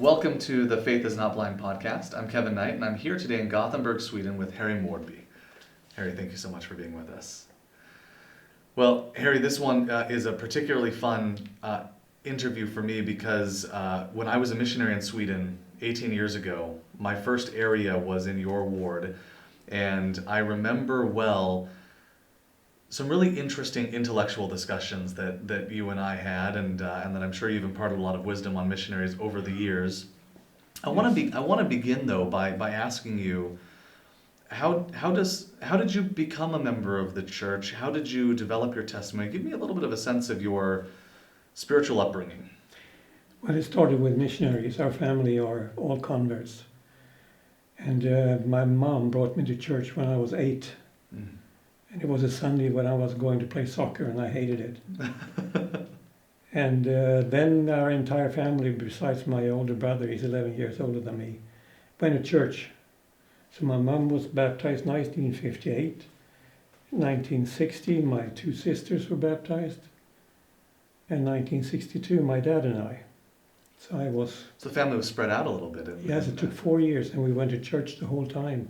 Welcome to the Faith is Not Blind podcast. I'm Kevin Knight, and I'm here today in Gothenburg, Sweden with Harry Marby. Harry, thank you so much for being with us. Well, Harry, this one is a particularly fun interview for me because when I was a missionary in Sweden 18 years ago, my first area was in your ward, and I remember well some really interesting intellectual discussions that you and I had, and that I'm sure you've imparted a lot of wisdom on missionaries over the years. I want to begin though by asking you, how did you become a member of the church? How did you develop your testimony? Give me a little bit of a sense of your spiritual upbringing. Well, it started with missionaries. Our family are all converts, and my mom brought me to church when I was 8. Mm. And it was a Sunday when I was going to play soccer, and I hated it. And then our entire family, besides my older brother, he's 11 years older than me, went to church. So my mom was baptized 1958. 1960, my 2 sisters were baptized. And 1962, my dad and I. So So the family was spread out a little bit. Yes, it took 4 years, and we went to church the whole time.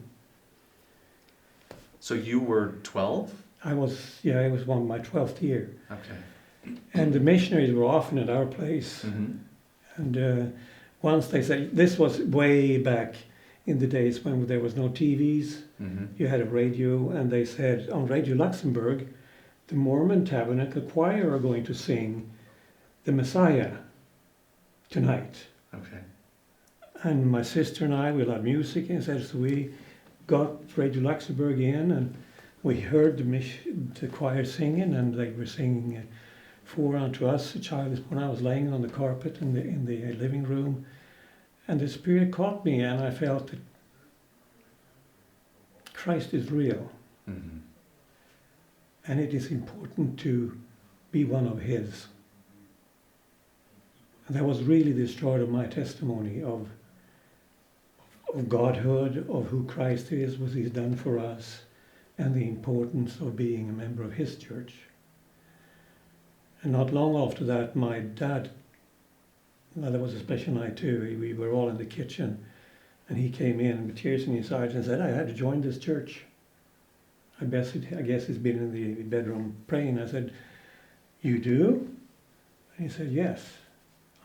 So you were 12? I was my 12th year. Okay. And the missionaries were often at our place. Mm-hmm. And once they said, this was way back in the days when there was no TVs. Mm-hmm. You had a radio, and they said, on Radio Luxembourg, the Mormon Tabernacle Choir are going to sing the Messiah tonight. Okay. And my sister and I, we loved music, and so we got Radio Luxembourg in, and we heard the choir singing, and they were singing "For Unto Us a Child is Born." I was laying on the carpet in the living room, and the Spirit caught me, and I felt that Christ is real. Mm-hmm. And it is important to be one of His. And that was really the start of my testimony of Godhood, of who Christ is, what He's done for us, and the importance of being a member of His church. And not long after that, my dad, well, that was a special night too, we were all in the kitchen, and he came in with tears in his eyes and said, I had to join this church. I guess he's been in the bedroom praying. I said, you do? And he said, yes,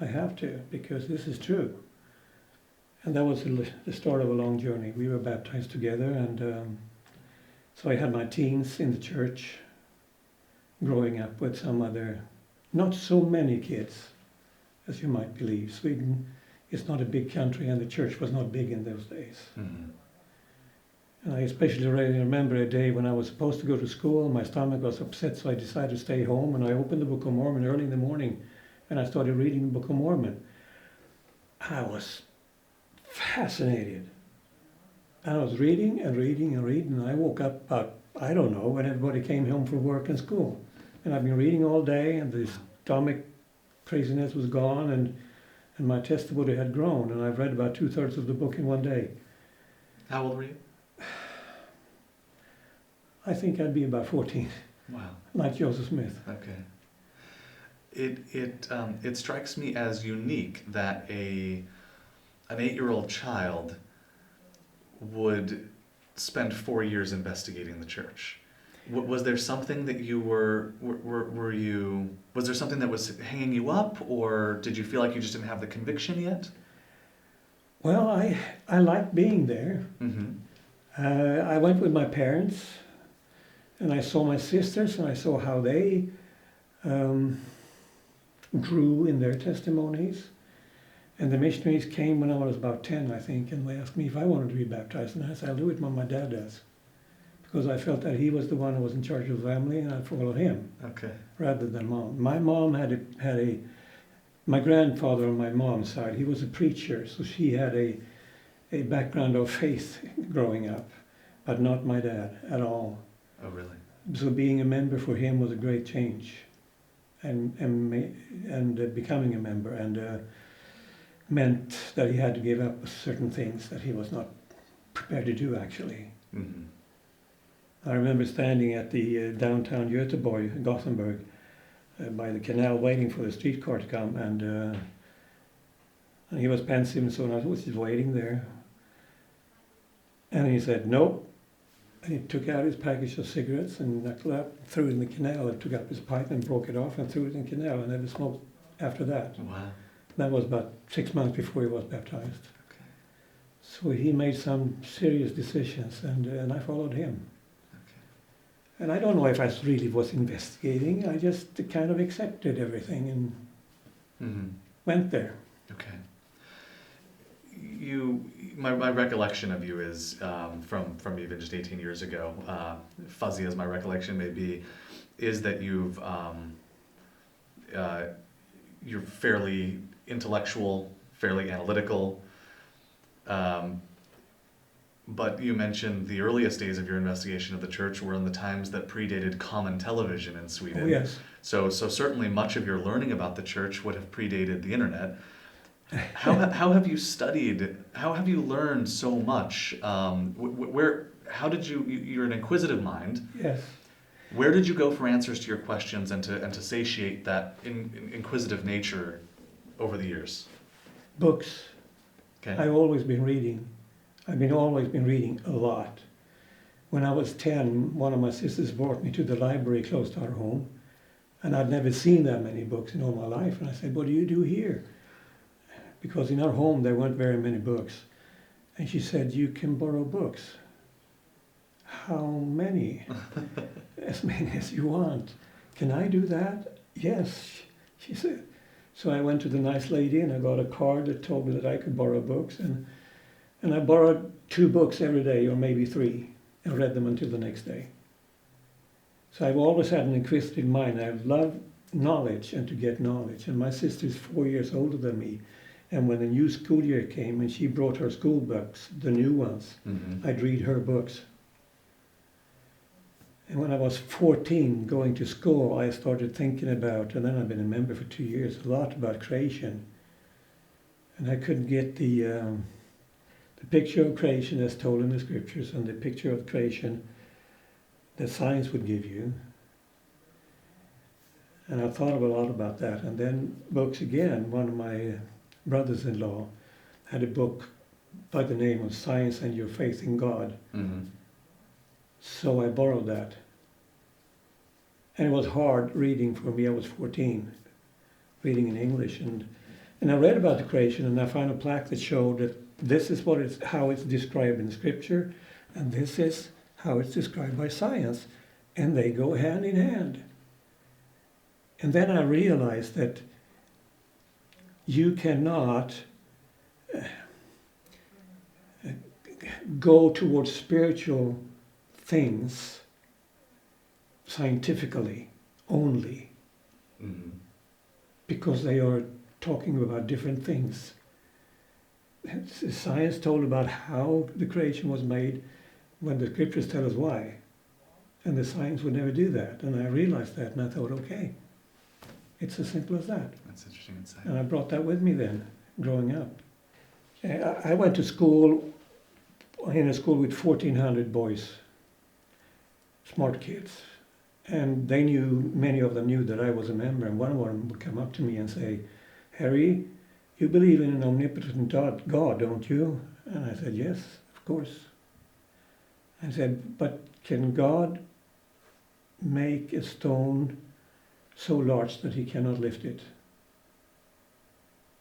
I have to, because this is true. And that was the start of a long journey. We were baptized together, and so I had my teens in the church, growing up with some other, not so many kids, as you might believe. Sweden is not a big country, and the church was not big in those days. Mm-hmm. And I especially remember a day when I was supposed to go to school, and my stomach was upset, so I decided to stay home, and I opened the Book of Mormon early in the morning, and I started reading the Book of Mormon. I was fascinated. And I was reading and reading and reading, and I woke up about, I don't know, when everybody came home from work and school. And I've been reading all day, and the stomach craziness was gone, and my testimony had grown, and I've read about 2/3 of the book in one day. How old were you? I think I'd be about 14. Wow. Like Joseph Smith. Okay. It strikes me as unique that an 8-year-old child would spend 4 years investigating the church. Was there something that you was there something that was hanging you up, or did you feel like you just didn't have the conviction yet? Well, I liked being there. Mm-hmm. I went with my parents, and I saw my sisters, and I saw how they grew in their testimonies. And the missionaries came when I was about 10, I think, and they asked me if I wanted to be baptized. And I said, I'll do it when my dad does. Because I felt that he was the one who was in charge of the family, and I'd follow him. Okay. Rather than mom. My mom my grandfather on my mom's side, he was a preacher, so she had a background of faith growing up, but not my dad at all. Oh, really? So being a member for him was a great change, and becoming a member, and meant that he had to give up certain things that he was not prepared to do, actually. Mm-hmm. I remember standing at the downtown Göteborg, Gothenburg, by the canal waiting for the streetcar to come, and And he was pensive, so I was just waiting there. And he said, "Nope." And he took out his package of cigarettes and knuckled up, threw it in the canal, and took up his pipe and broke it off and threw it in the canal, and never smoked after that. Wow. That was about 6 months before he was baptized. Okay. So he made some serious decisions, and I followed him. Okay. And I don't know if I really was investigating. I just kind of accepted everything and went there. Okay. My recollection of you is from even just 18 years ago, fuzzy as my recollection may be, is that you're fairly intellectual, fairly analytical. But you mentioned the earliest days of your investigation of the church were in the times that predated common television in Sweden. Oh, yes. So certainly much of your learning about the church would have predated the internet. How have you studied? How have you learned so much? How did you're an inquisitive mind. Yes. Where did you go for answers to your questions and to satiate that inquisitive nature over the years? Books. Okay. I've always been reading. Always been reading a lot. When I was 10, one of my sisters brought me to the library close to our home, and I'd never seen that many books in all my life. And I said, "What do you do here?" Because in our home there weren't very many books. And she said, "You can borrow books." "How many?" "As many as you want." "Can I do that?" "Yes," she said. So I went to the nice lady and I got a card that told me that I could borrow books. And I borrowed 2 books every day, or maybe 3, and read them until the next day. So I've always had an inquisitive mind. I love knowledge and to get knowledge. And my sister is 4 years older than me. And when the new school year came and she brought her school books, the new ones, I'd read her books. And when I was 14, going to school, I started thinking about, and then I've been a member for 2 years, a lot about creation. And I couldn't get the picture of creation as told in the scriptures and the picture of creation that science would give you. And I thought a lot about that. And then books again. One of my brothers-in-law had a book by the name of Science and Your Faith in God. So I borrowed that. And it was hard reading for me. I was 14, reading in English. And I read about the creation, and I found a plaque that showed that this is how it's described in Scripture, and this is how it's described by science, and they go hand in hand. And then I realized that you cannot go towards spiritual things scientifically only, because they are talking about different things. Science told about how the creation was made when the scriptures tell us why. And the science would never do that. And I realized that, and I thought, okay, it's as simple as that. That's interesting insight. And I brought that with me then, growing up. I went to school, in a school with 1,400 boys, smart kids. And they knew, many of them knew that I was a member. And one of them would come up to me and say, "Harry, you believe in an omnipotent God, don't you?" And I said, "Yes, of course." I said, "But can God make a stone so large that he cannot lift it?"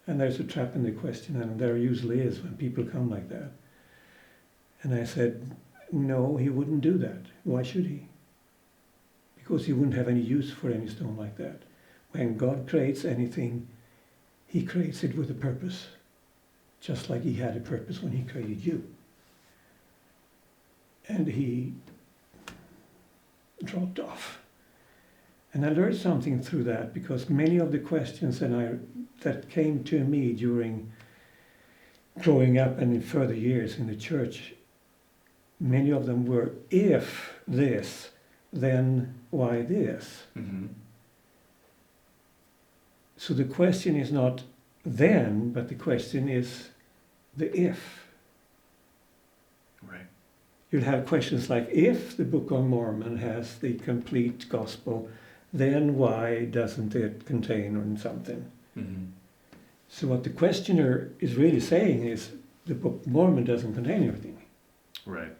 And there's a trap in the question, and there usually is when people come like that. And I said, "No, he wouldn't do that. Why should he?" Because he wouldn't have any use for any stone like that. When God creates anything, he creates it with a purpose, just like he had a purpose when he created you. And he dropped off. And I learned something through that, because many of the questions that came to me during growing up and in further years in the church, many of them were, if this, then why this? So the question is not then, but the question is the if. Right. You'll have questions like, if the Book of Mormon has the complete gospel, then why doesn't it contain something? So what the questioner is really saying is the Book of Mormon doesn't contain everything. Right.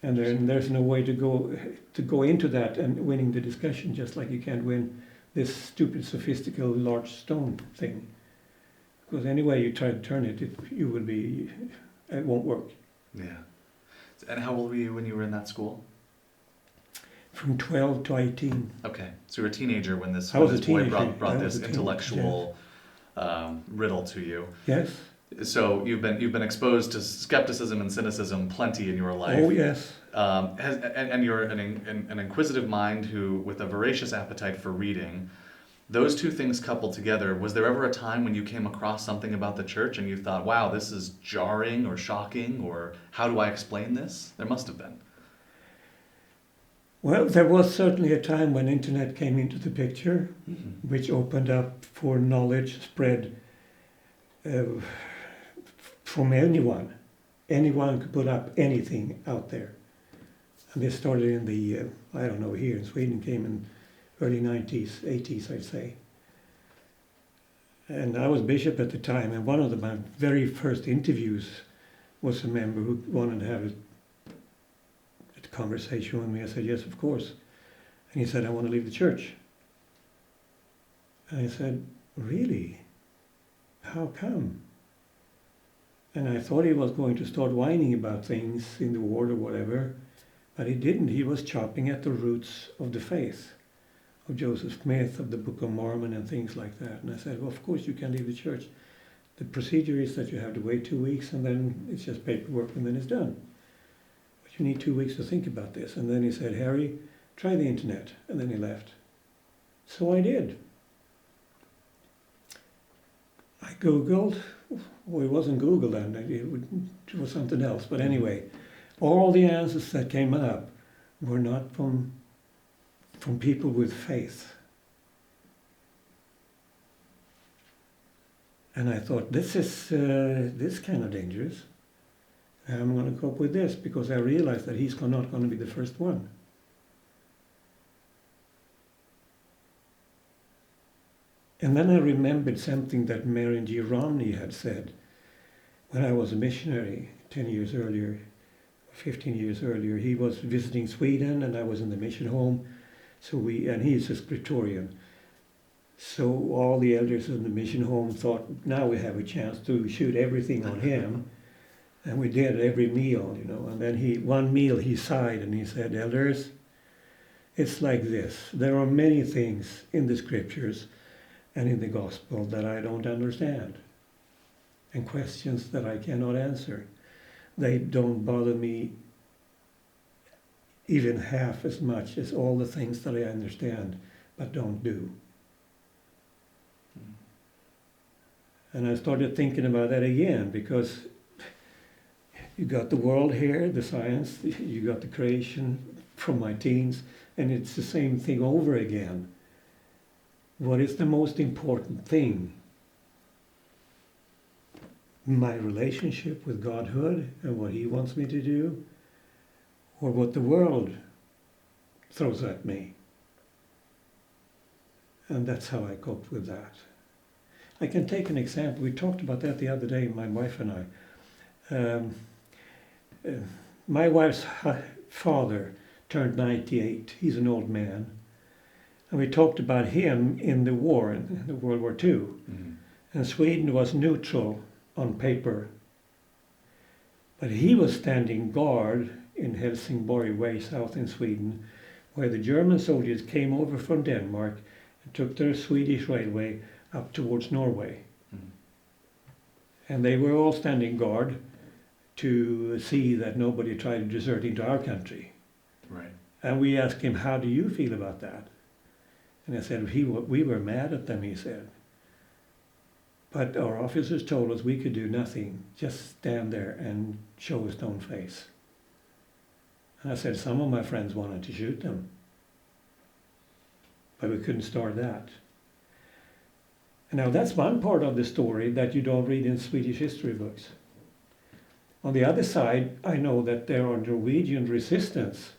And there's no way to go into that and winning the discussion, just like you can't win this stupid, sophistical, large stone thing. Because any way you try to turn it, it won't work. Yeah. And how old were you when you were in that school? From 12 to 18. Okay, so you were a teenager when this I was a boy teenager. brought I this was a teen- intellectual riddle to you. Yes. So you've been exposed to skepticism and cynicism plenty in your life. Oh, yes. And you're an inquisitive mind with a voracious appetite for reading. Those two things coupled together, was there ever a time when you came across something about the church and you thought, wow, this is jarring or shocking, or how do I explain this? There must have been. Well, there was certainly a time when internet came into the picture, which opened up for knowledge spread from anyone. Anyone could put up anything out there. And this started in the, here in Sweden, came in early 90s, 80s, I'd say. And I was bishop at the time, and one of my very first interviews was a member who wanted to have a conversation with me. I said, yes, of course. And he said, I want to leave the church. And I said, really? How come? And I thought he was going to start whining about things in the war or whatever, but he didn't. He was chopping at the roots of the faith, of Joseph Smith, of the Book of Mormon and things like that. And I said, well, of course you can leave the church. The procedure is that you have to wait 2 weeks and then it's just paperwork and then it's done. But you need 2 weeks to think about this. And then he said, Harry, try the internet. And then he left. So I did. I Googled. Well, it wasn't Google then. It was something else. But anyway, all the answers that came up were not from people with faith. And I thought, this is kind of dangerous. I'm going to cope with this, because I realized that he's not going to be the first one. And then I remembered something that Marion G. Romney had said when I was a missionary 10 years earlier, 15 years earlier. He was visiting Sweden and I was in the mission home. And he's a scriptorian. So all the elders in the mission home thought, now we have a chance to shoot everything on him. And we did every meal, And then one meal he sighed and he said, elders, it's like this. There are many things in the scriptures and in the gospel that I don't understand. And questions that I cannot answer. They don't bother me even half as much as all the things that I understand but don't do. And I started thinking about that again, because you got the world here, the science, you got the creation from my teens, and it's the same thing over again. What is the most important thing? My relationship with Godhood and what He wants me to do, or what the world throws at me? And that's how I coped with that. I can take an example. We talked about that the other day, my wife and I. My wife's father turned 98. He's an old man. And we talked about him in the war, in the World War II. Mm-hmm. And Sweden was neutral on paper. But he was standing guard in Helsingborg, way south in Sweden, where the German soldiers came over from Denmark and took the Swedish railway up towards Norway. Mm-hmm. And they were all standing guard to see that nobody tried to desert into our country. Right. And we asked him, how do you feel about that? And I said, we were mad at them, he said. But our officers told us we could do nothing, just stand there and show a stone face. And I said, some of my friends wanted to shoot them. But we couldn't start that. And now that's one part of the story that you don't read in Swedish history books. On the other side, I know that there are Norwegian resistance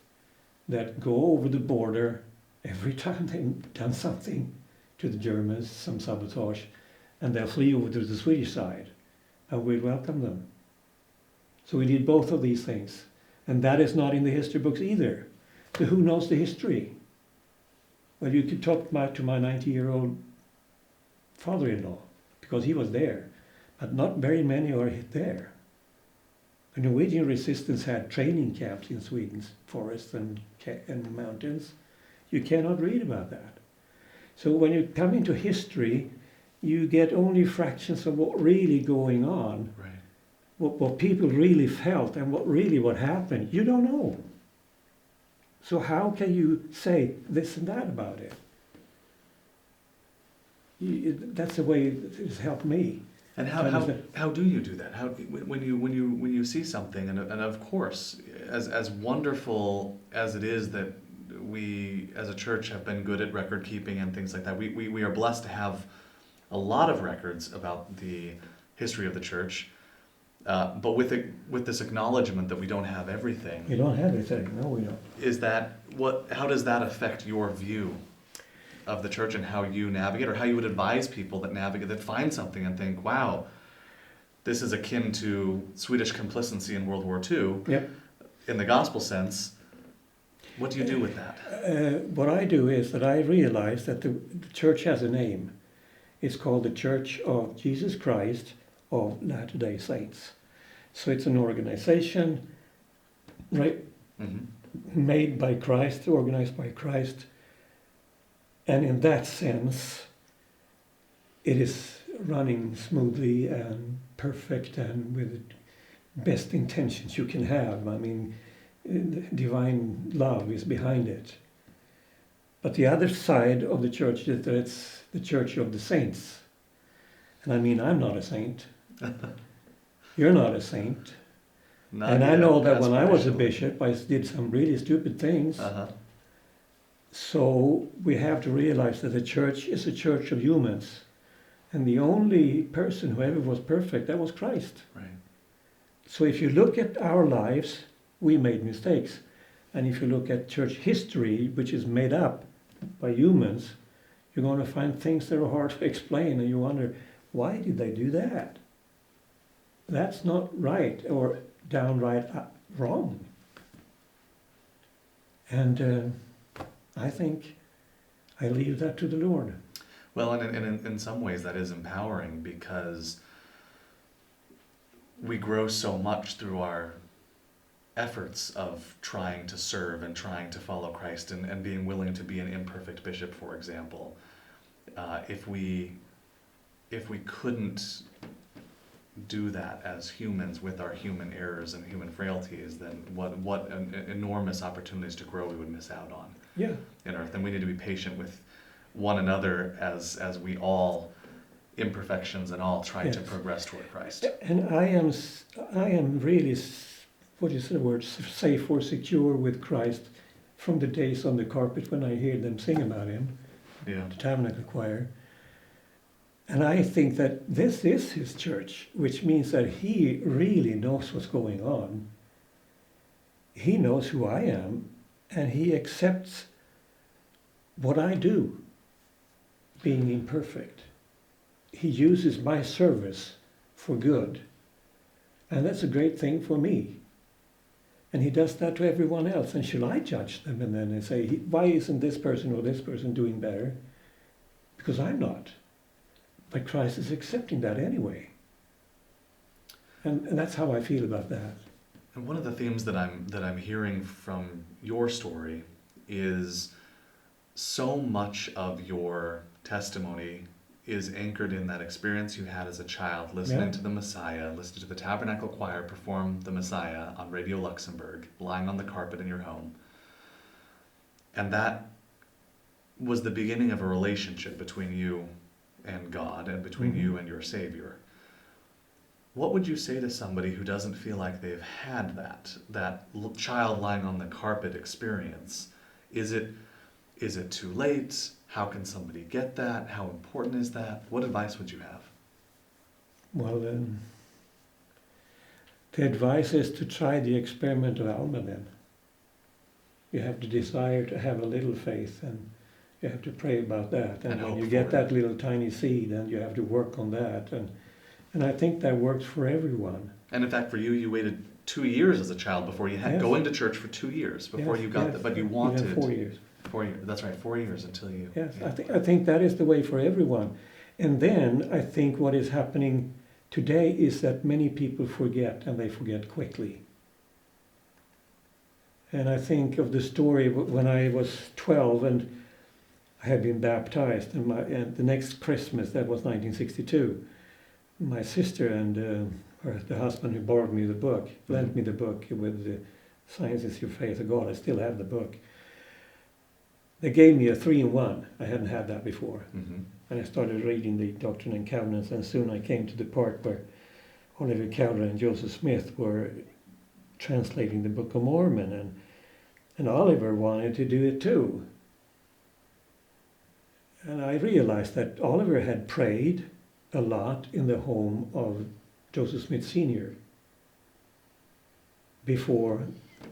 that go over the border every time they've done something to the Germans, some sabotage. and they'll flee over to the Swedish side, and we'll welcome them. So we did both of these things, and that is not in the history books either. So who knows the history? Well, you could talk back to my 90-year-old father-in-law, because he was there, but not very many are there. The Norwegian resistance had training camps in Sweden's forests and mountains. You cannot read about that. So when you come into history, you get only fractions of what really going on, Right. what people really felt, and what happened. You don't know. So how can you say this and that about it? That's the way it has helped me. And how do you do that? How when you see something, and of course, as wonderful as it is that we as a church have been good at record keeping and things like that, we are blessed to have a lot of records about the history of the church, but with this acknowledgement that we don't have everything. We don't have everything. No, we don't. How does that affect your view of the church and how you navigate, or how you would advise people that find something and think, wow, this is akin to Swedish complicity in World War II, Yep. in the gospel sense. What do you do with that? What I do is that I realize that the church has a name. It's called the Church of Jesus Christ of Latter-day Saints. So it's an organization, right, Mm-hmm. made by Christ, organized by Christ. And in that sense, it is running smoothly and perfect and with the best intentions you can have. I mean, divine love is behind it. But the other side of the church is that it's the church of the saints. And I mean, I'm not a saint. You're not a saint. And I know that when I was a bishop, I did some really stupid things. Uh-huh. So we have to realize that the church is a church of humans. And the only person who ever was perfect, that was Christ. Right. So if you look at our lives, we made mistakes. And if you look at church history, which is made up by humans, you're going to find things that are hard to explain. And you wonder, why did they do that? That's not right, or downright wrong. And I think I leave that to the Lord. Well, and in some ways that is empowering, because we grow so much through our efforts of trying to serve and trying to follow Christ, and being willing to be an imperfect bishop, for example. If we couldn't do that as humans with our human errors and human frailties, then what enormous opportunities to grow we would miss out on. Yeah. In earth. And we need to be patient with one another as we all, imperfections and all, try Yes. to progress toward Christ. And I am really, what is the word, safe or secure with Christ from the days on the carpet when I hear them sing about him, Yeah. the Tabernacle Choir. And I think that this is his church, which means that he really knows what's going on. He knows who I am, and he accepts what I do, being imperfect. He uses my service for good. And that's a great thing for me. And he does that to everyone else. And shall I judge them? And then they say, why isn't this person or this person doing better? Because I'm not. But Christ is accepting that anyway. And that's how I feel about that. And one of the themes that I'm hearing from your story is so much of your testimony is anchored in that experience you had as a child, listening to the Messiah, listening to the Tabernacle Choir perform the Messiah on Radio Luxembourg, lying on the carpet in your home. And that was the beginning of a relationship between you and God, and between you and your Savior. What would you say to somebody who doesn't feel like they've had that child lying on the carpet experience? Is it too late? How can somebody get that? How important is that? What advice would you have? Well, the advice is to try the experiment of Alma then. You have the desire to have a little faith, and You have to pray about that. And when hope you for get it. that little tiny seed, and you have to work on that. And I think that works for everyone. And in fact, for you, you waited 2 years as a child before you had Yes. going to church for 2 years before Yes, you got yes, that. But you even wanted 4 years. 4 years. That's right, 4 years until you. Yes, yeah. I think that is the way for everyone. And then I think what is happening today is that many people forget, and they forget quickly. And I think of the story when I was 12 and I had been baptized, and the next Christmas, that was 1962, my sister and the husband who borrowed me the book, lent me the book with the Science is Your Faith of God. I still have the book. They gave me a 3-in-1. I hadn't had that before. Mm-hmm. And I started reading the Doctrine and Covenants, and soon I came to the part where Oliver Cowdery and Joseph Smith were translating the Book of Mormon, and Oliver wanted to do it too. And I realized that Oliver had prayed a lot in the home of Joseph Smith Sr. before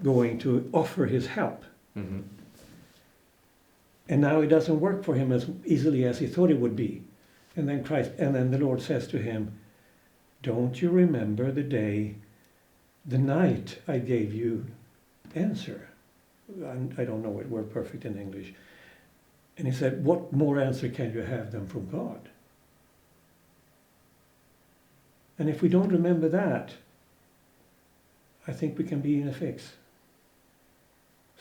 going to offer his help. Mm-hmm. And now it doesn't work for him as easily as he thought it would be. And then the Lord says to him, "Don't you remember the night I gave you answer?" I don't know it word perfect in English. And he said, "What more answer can you have than from God?" And if we don't remember that, I think we can be in a fix.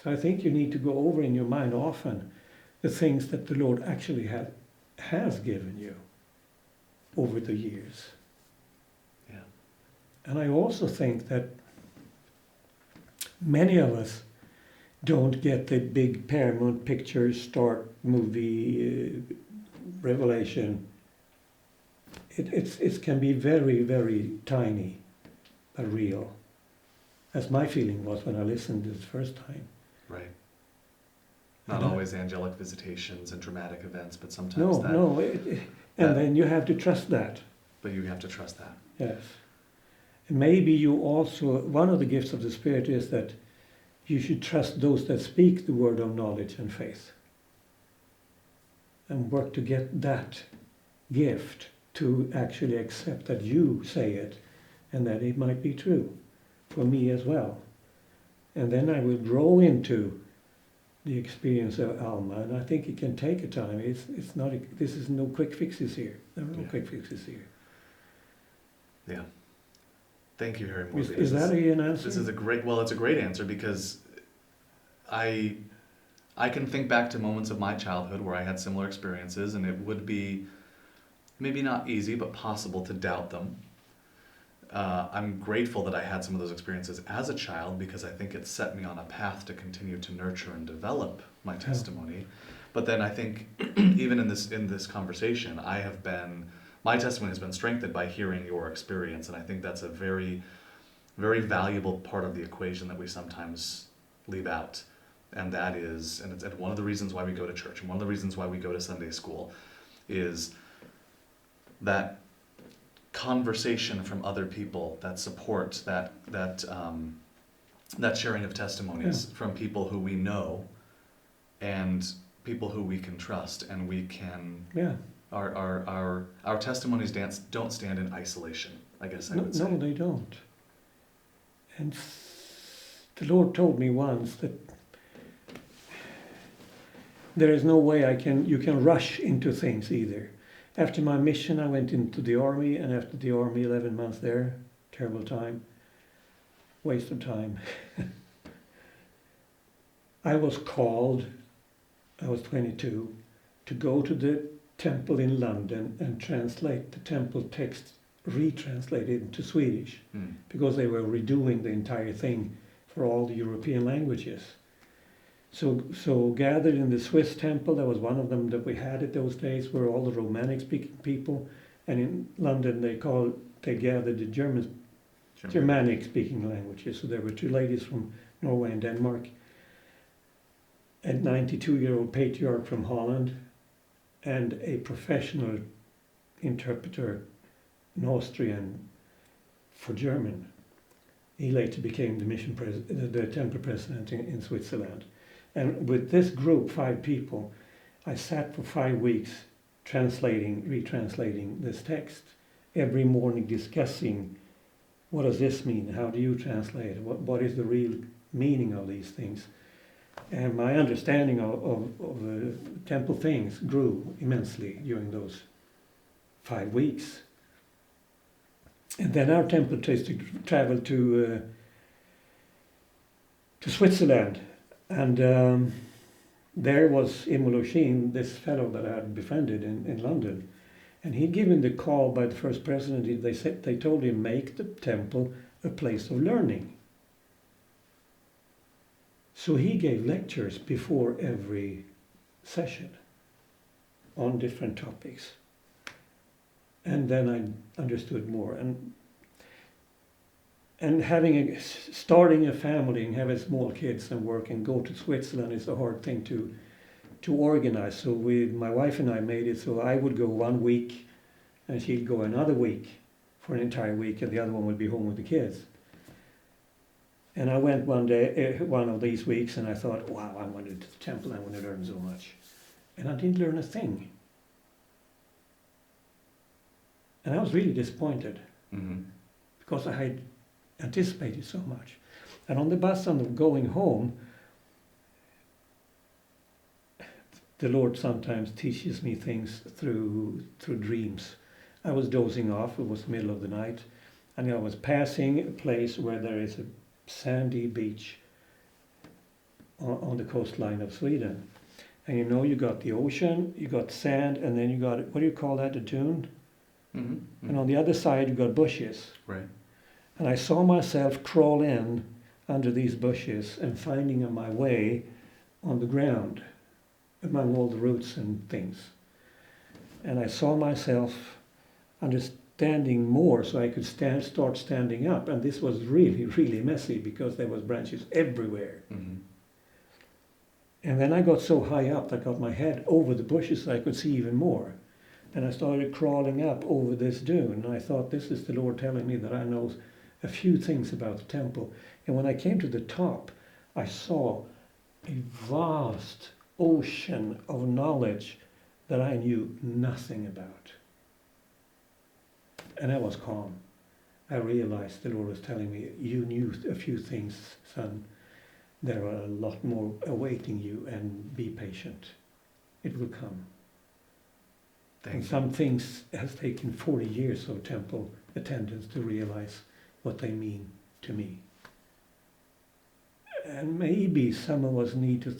So I think you need to go over in your mind often the things that the Lord actually has given you over the years. Yeah. And I also think that many of us don't get the big Paramount Pictures start movie revelation. It can be very, very tiny, but real. As my feeling was when I listened the first time. Right. Not always angelic visitations and dramatic events, but sometimes No, that. no, and then you have to trust that. But you have to trust that. Yes. And maybe you also, one of the gifts of the Spirit is that you should trust those that speak the word of knowledge and faith. And work to get that gift to actually accept that you say it and that it might be true for me as well. And then I will grow into the experience of Alma, and I think it can take a time. It's not. This is no quick fixes here. There are no quick fixes here. Yeah. Thank you, Harry Moore. Is that an answer? This is a great. Well, it's a great answer because I can think back to moments of my childhood where I had similar experiences, and it would be maybe not easy, but possible to doubt them. I'm grateful that I had some of those experiences as a child because I think it set me on a path to continue to nurture and develop my testimony. But then I think even in this conversation, my testimony has been strengthened by hearing your experience, and I think that's a very, very valuable part of the equation that we sometimes leave out. And that is, and it's one of the reasons why we go to church, and one of the reasons why we go to Sunday school, is that conversation from other people, that support, that sharing of testimonies from people who we know and people who we can trust, and we can our testimonies don't stand in isolation, I guess I would say. No, they don't. And the Lord told me once that there is no way you can rush into things either. After my mission, I went into the army, and after the army, 11 months there, terrible time, waste of time. I was called, I was 22, to go to the temple in London and translate the temple text, retranslate it into Swedish, because they were redoing the entire thing for all the European languages. So gathered in the Swiss temple, there was one of them that we had at those days, were all the Romanic speaking people, and in London they gathered the Germanic speaking languages. So there were 2 ladies from Norway and Denmark, a 92-year-old patriarch from Holland, and a professional interpreter, an Austrian, for German. He later became the temple president in Switzerland. And with this group, 5 people, I sat for 5 weeks retranslating this text, every morning discussing, what does this mean? How do you translate it? What is the real meaning of these things? And my understanding of temple things grew immensely during those 5 weeks. And then our temple traveled to Switzerland, and there was Imoloshin, this fellow that I had befriended in London, and he'd given the call by the first president. They told him, make the temple a place of learning. So he gave lectures before every session on different topics. And then I understood more. And starting a family and having small kids and work and go to Switzerland is a hard thing to organize. So my wife and I made it so I would go 1 week and she'd go another week for an entire week, and the other one would be home with the kids. And I went one of these weeks, and I thought, wow, I went to the temple, I want to learn so much. And I didn't learn a thing. And I was really disappointed, because I had anticipated so much. And on the bus on the going home, the Lord sometimes teaches me things through dreams. I was dozing off, it was the middle of the night, and I was passing a place where there is a sandy beach on the coastline of Sweden. And you got the ocean, you got sand, and then you got, what do you call that, a dune? And on the other side you got bushes. Right. And I saw myself crawl in under these bushes and finding my way on the ground among all the roots and things. And I saw myself understanding more, so I could start standing up. And this was really, really messy because there was branches everywhere. And then I got so high up that I got my head over the bushes so I could see even more. And I started crawling up over this dune. And I thought, this is the Lord telling me that I know a few things about the temple. And when I came to the top, I saw a vast ocean of knowledge that I knew nothing about. And I was calm. I realized the Lord was telling me, you knew a few things, son. There are a lot more awaiting you, and be patient. It will come. And some things has taken 40 years of temple attendance to realize what they mean to me. And maybe some of us need to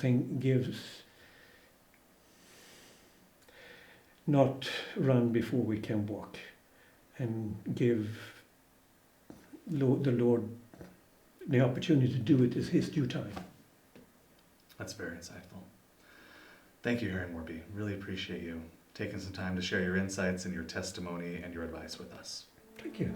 not run before we can walk, and give the Lord the opportunity to do it as His due time. That's very insightful. Thank you, Harry Morby. Really appreciate you taking some time to share your insights and your testimony and your advice with us. Thank you.